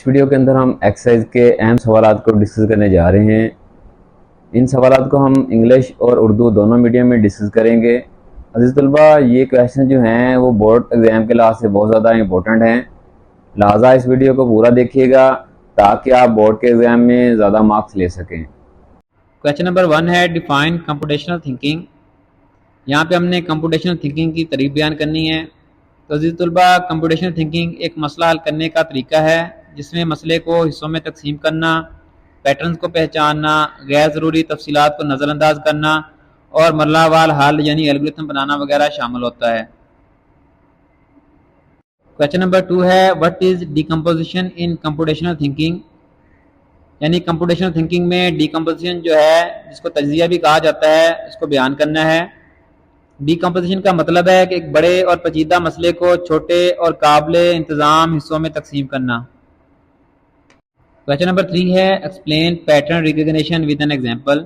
اس video کے اندر ہم exercise کے اہم سوالات کو ڈسکس کرنے جا رہے ہیں۔ ان سوالات کو ہم انگلش اور اردو دونوں میڈیم میں ڈسکس کریں گے۔ عزیز طلبہ، یہ کویشچن جو ہیں وہ بورڈ ایگزام کے لحاظ سے بہت زیادہ امپورٹنٹ ہیں، لہٰذا اس ویڈیو کو پورا دیکھیے گا تاکہ آپ بورڈ کے ایگزام میں زیادہ مارکس لے سکیں۔ کویشچن نمبر 1 ہے ڈیفائن کمپوٹیشنل تھنکنگ۔ یہاں پہ ہم نے کمپوٹیشنل تھنکنگ کی تعریف بیان کرنی ہے۔ تو عزیز طلبہ، کمپوٹیشنل تھنکنگ ایک مسئلہ حل کرنے کا طریقہ ہے جس میں مسئلے کو حصوں میں تقسیم کرنا، پیٹرنز کو پہچاننا، غیر ضروری تفصیلات کو نظر انداز کرنا اور مرحلہ وار حل یعنی الگورتھم بنانا وغیرہ شامل ہوتا ہے۔ کویشچن نمبر 2 ہے what is decomposition in computational thinking, یعنی کمپوٹیشنل تھنکنگ میں ڈیکمپوزیشن جو ہے جس کو تجزیہ بھی کہا جاتا ہے اس کو بیان کرنا ہے۔ ڈیکمپوزیشن کا مطلب ہے کہ ایک بڑے اور پیچیدہ مسئلے کو چھوٹے اور قابل انتظام حصوں میں تقسیم کرنا۔ کویشچن نمبر 3 ہے explain pattern recognition with an example.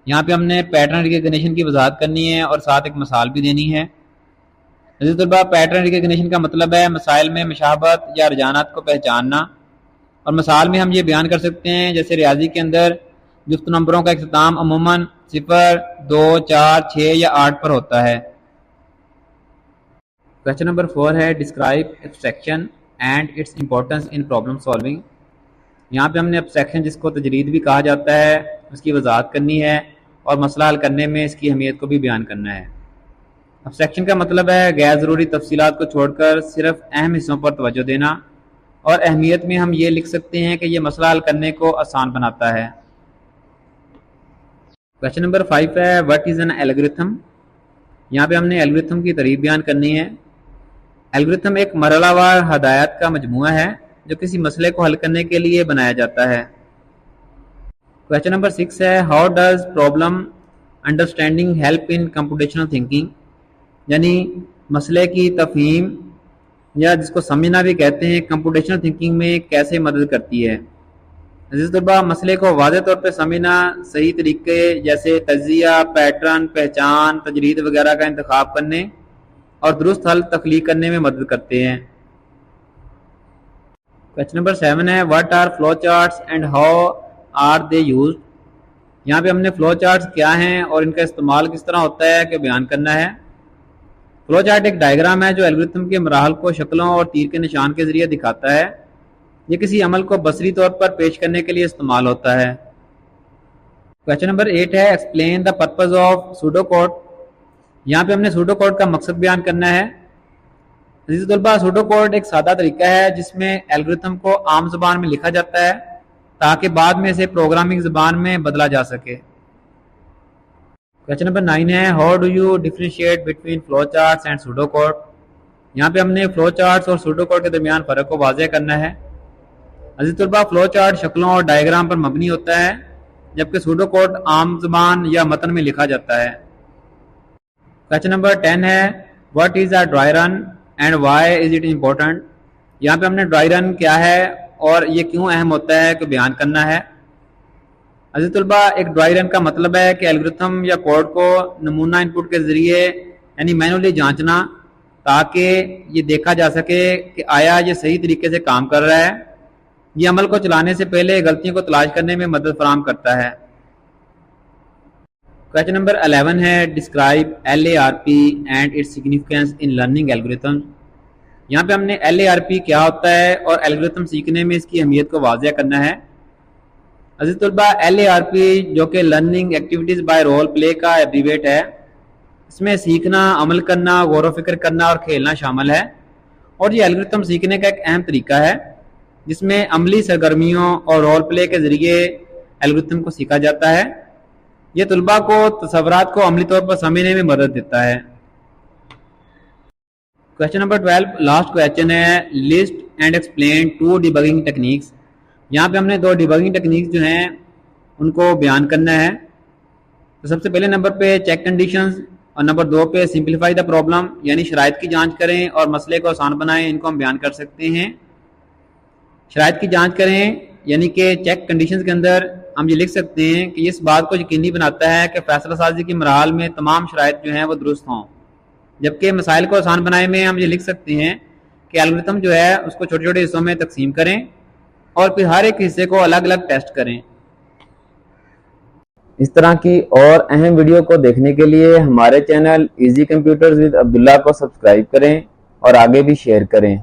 یہاں پہ ہم نے پیٹرن ریکگنیشن کی وضاحت کرنی ہے اور ساتھ ایک مثال بھی دینی ہے۔ عزیز طلبہ، پیٹرن ریکگنیشن کا مطلب ہے مسائل میں مشابہت یا رجحانات کو پہچاننا، اور مثال میں ہم یہ بیان کر سکتے ہیں جیسے ریاضی کے اندر جفت نمبروں کا اختتام عموماً 0، 2، 4، 6 یا 8 پر ہوتا ہے۔ کویشچن نمبر 4 ہے describe abstraction and its importance in problem solving. یہاں پہ ہم نے ایبسٹریکشن جس کو تجرید بھی کہا جاتا ہے اس کی وضاحت کرنی ہے اور مسئلہ حل کرنے میں اس کی اہمیت کو بھی بیان کرنا ہے۔ ایبسٹریکشن کا مطلب ہے غیر ضروری تفصیلات کو چھوڑ کر صرف اہم حصوں پر توجہ دینا، اور اہمیت میں ہم یہ لکھ سکتے ہیں کہ یہ مسئلہ حل کرنے کو آسان بناتا ہے۔ کویشچن نمبر 5 ہے وٹ از این الگورتھم۔ یہاں پہ ہم نے الگورتھم کی تعریف بیان کرنی ہے۔ الگورتھم ایک مرحلہ وار ہدایات کا مجموعہ ہے جو کسی مسئلے کو حل کرنے کے لیے بنایا جاتا ہے۔ کویشچن نمبر 6 ہے how does problem understanding help in computational thinking, یعنی مسئلے کی تفہیم یا جس کو سمجھنا بھی کہتے ہیں کمپوٹیشنل تھنکنگ میں کیسے مدد کرتی ہے۔ عزیز طلبہ، مسئلے کو واضح طور پہ سمجھنا صحیح طریقے جیسے تجزیہ، پیٹرن، پہچان، تجرید وغیرہ کا انتخاب کرنے اور درست حل تخلیق کرنے میں مدد کرتے ہیں۔ کویشچن نمبر 7 ہے what are flow charts and how are they used. یہاں پہ ہم نے فلو چارٹس کیا ہیں اور ان کا استعمال کس طرح ہوتا ہے کہ بیان کرنا ہے۔ فلو چارٹ ایک ڈائیگرام ہے جو الگورتھم کے مراحل کو شکلوں اور تیر کے نشان کے ذریعے دکھاتا ہے۔ یہ کسی عمل کو بصری طور پر پیش کرنے کے لیے استعمال ہوتا ہے۔ کویشچن نمبر 8 ہے explain the purpose of pseudo code. یہاں پہ ہم نے سوڈو کوڈ کا مقصد بیان کرنا ہے۔ عزیز طلبہ، سوڈو کوڈ ایک سادہ طریقہ ہے جس میں الگورتھم کو عام زبان میں لکھا جاتا ہے تاکہ بعد میں اسے پروگرامنگ زبان میں بدلا جا سکے۔ کویشچن نمبر 9 ہے how do you differentiate between flow charts and pseudo code. یہاں پہ ہم نے فلو چارٹس اور سوڈو کوڈ کے درمیان فرق کو واضح کرنا ہے۔ عزیز طلبہ، فلو چارٹ شکلوں اور ڈائیگرام پر مبنی ہوتا ہے جبکہ سوڈو کوڈ عام زبان یا متن میں لکھا جاتا ہے۔ کویشچن نمبر 10 ہے what is a dry run and why is it important. یہاں پہ ہم نے ڈرائی رن کیا ہے اور یہ کیوں اہم ہوتا ہے کہ بیان کرنا ہے۔ عزیز طلبہ، ایک ڈرائی رن کا مطلب ہے کہ الگورتھم یا کوڈ کو نمونہ ان پٹ کے ذریعے یعنی مینولی جانچنا تاکہ یہ دیکھا جا سکے کہ آیا یہ صحیح طریقے سے کام کر رہا ہے۔ یہ عمل کو چلانے سے پہلے غلطیوں کو تلاش کرنے میں مدد فراہم کرتا ہے۔ کویشچن نمبر 11 ہے describe LARP and its significance in learning algorithm. یہاں پہ ہم نے LARP کیا ہوتا ہے اور الگورتھم سیکھنے میں اس کی اہمیت کو واضح کرنا ہے۔ عزیز طلبہ، LARP جو کہ learning activities by role play کا ایبریویٹ ہے، اس میں سیکھنا، عمل کرنا، غور و فکر کرنا اور کھیلنا شامل ہے، اور یہ الگورتھم سیکھنے کا ایک اہم طریقہ ہے جس میں عملی سرگرمیوں اور رول پلے کے ذریعے الگورتھم کو سیکھا جاتا ہے۔ یہ طلباء کو تصورات کو عملی طور پر سمجھنے میں مدد دیتا ہے۔ کویشچن نمبر 12 لاسٹ کویشچن ہے list and explain 2 debugging techniques. یہاں پہ ہم نے 2 ڈیبگنگ ٹیکنیکس جو ہیں ان کو بیان کرنا ہے۔ تو سب سے پہلے نمبر پہ چیک کنڈیشنز اور نمبر 2 پہ سمپلیفائی دا پرابلم، یعنی شرائط کی جانچ کریں اور مسئلے کو آسان بنائیں، ان کو ہم بیان کر سکتے ہیں۔ شرائط کی جانچ کریں یعنی کہ چیک کنڈیشنز کے اندر ہم یہ لکھ سکتے ہیں کہ اس بات کو یقینی بناتا ہے کہ فیصلہ سازی کی مراحل میں تمام شرائط جو ہیں وہ درست ہوں، جبکہ مسائل کو آسان بنانے میں ہم یہ لکھ سکتے ہیں کہ الگورتھم جو ہے اس کو چھوٹے چھوٹے حصوں میں تقسیم کریں اور پھر ہر ایک حصے کو الگ الگ ٹیسٹ کریں۔ اس طرح کی اور اہم ویڈیو کو دیکھنے کے لیے ہمارے چینل ایزی کمپیوٹرز ود عبداللہ کو سبسکرائب کریں اور آگے بھی شیئر کریں۔